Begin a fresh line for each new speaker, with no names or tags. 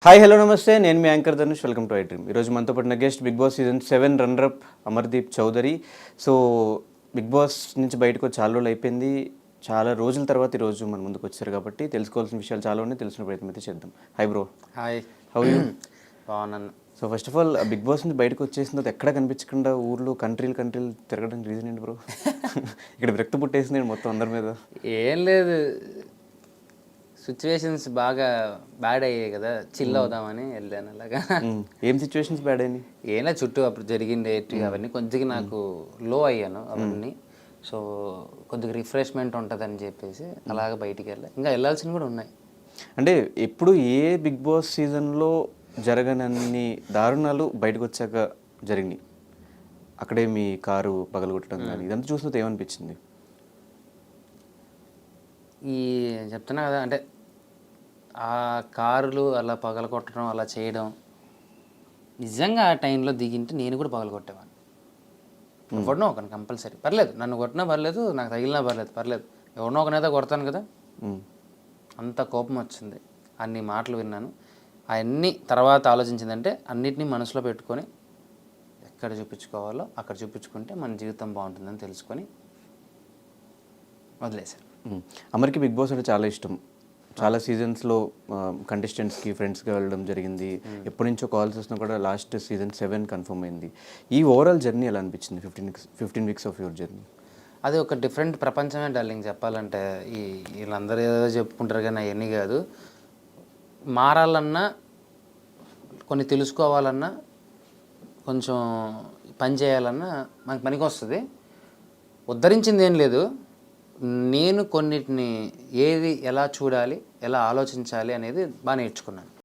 Hi hello నమస్తే, నేను మీ anchor Dhanush. Welcome to I dream. ఈరోజు మనతో పాటు guest Big Boss season 7 runner-up Amardeep Chaudhary. So Big Boss నుంచి బయటకు వచ్చి చాలా రోజులు అయిపోయింది. చాలా రోజుల తర్వాత ఈరోజు మన ముందుకు వచ్చారు కాబట్టి తెలుసుకోవాల్సిన విషయాలు చాలా ఉన్నాయి. తెలిసిన ప్రయత్నం అయితే చేద్దాం. Hi bro.
Hi.
How you?
బాగున్నాను.
So first of all Big Boss నుంచి బయటకు వచ్చేసిన తర్వాత ఎక్కడ కనిపించకుండా ఊర్లు కంట్రీలు తిరగడానికి రీజన్ ఏంటి బ్రో? ఇక్కడ విరక్తి పుట్టేసింది మొత్తం అందరి మీద.
ఏం లేదు, సిచ్యువేషన్స్ బాగా బ్యాడ్ అయ్యాయి కదా, చిల్ అవుదామని వెళ్ళాను అలాగా.
ఏం సిచ్యువేషన్స్ బ్యాడ్ అయినాయి?
ఏం లేదు, చుట్టూ అప్పుడు జరిగింది అవన్నీ కొద్దిగా నాకు లో అయ్యాను అవన్నీ. సో కొద్దిగా రిఫ్రెష్మెంట్ ఉంటుందని చెప్పేసి అలాగ బయటికి వెళ్ళా. ఇంకా వెళ్ళాల్సినవి కూడా ఉన్నాయి.
అంటే ఎప్పుడు ఏ బిగ్ బాస్ సీజన్లో జరగనన్ని దారుణాలు బయటకు వచ్చాక జరిగినాయి. అక్కడే మీ కారు పగలగొట్టడం కానీ ఇదంతా చూసినట్టు ఏమనిపించింది?
ఈ చెప్తున్నా కదా, అంటే ఆ కార్లు అలా పగలగొట్టడం అలా చేయడం, నిజంగా ఆ టైంలో దిగింటే నేను కూడా పగలగొట్టేవాడిని. ఎవరినో ఒకరిని కంపల్సరీ, పర్లేదు నన్ను కొట్టినా పర్లేదు, నాకు తగిలినా పర్లేదు ఎవరినో ఒకనైతే కొడతాను కదా. అంత కోపం వచ్చింది, అన్ని మాటలు విన్నాను. అవన్నీ తర్వాత ఆలోచించిందంటే అన్నిటినీ మనసులో పెట్టుకొని ఎక్కడ చూపించుకోవాలో అక్కడ చూపించుకుంటే మన జీవితం బాగుంటుందని తెలుసుకొని వదిలేశారు.
అమర్కి బిగ్ బాస్ అంటే చాలా ఇష్టం. చాలా సీజన్స్లో కంటెస్టెంట్స్కి ఫ్రెండ్స్గా వెళ్ళడం జరిగింది. ఎప్పటి నుంచో కాల్స్ వస్తున్నా కూడా లాస్ట్ సీజన్ 7 కన్ఫర్మ్ అయింది. ఈ ఓవరాల్ జర్నీ ఎలా అనిపించింది? 15 వీక్స్ ఆఫ్ యువర్ జర్నీ.
అది ఒక డిఫరెంట్ ప్రపంచమే డార్లింగ్. చెప్పాలంటే వీళ్ళందరూ ఏదో చెప్పుకుంటారు కానీ అవన్నీ కాదు. మారాలన్నా, కొన్ని తెలుసుకోవాలన్నా, కొంచెం పని చేయాలన్నా మనకు పనికి వస్తుంది. ఉద్ధరించింది ఏం లేదు. నేను కొన్నిటిని ఏది ఎలా చూడాలి, ఎలా ఆలోచించాలి అనేది బాగా నేర్చుకున్నాను.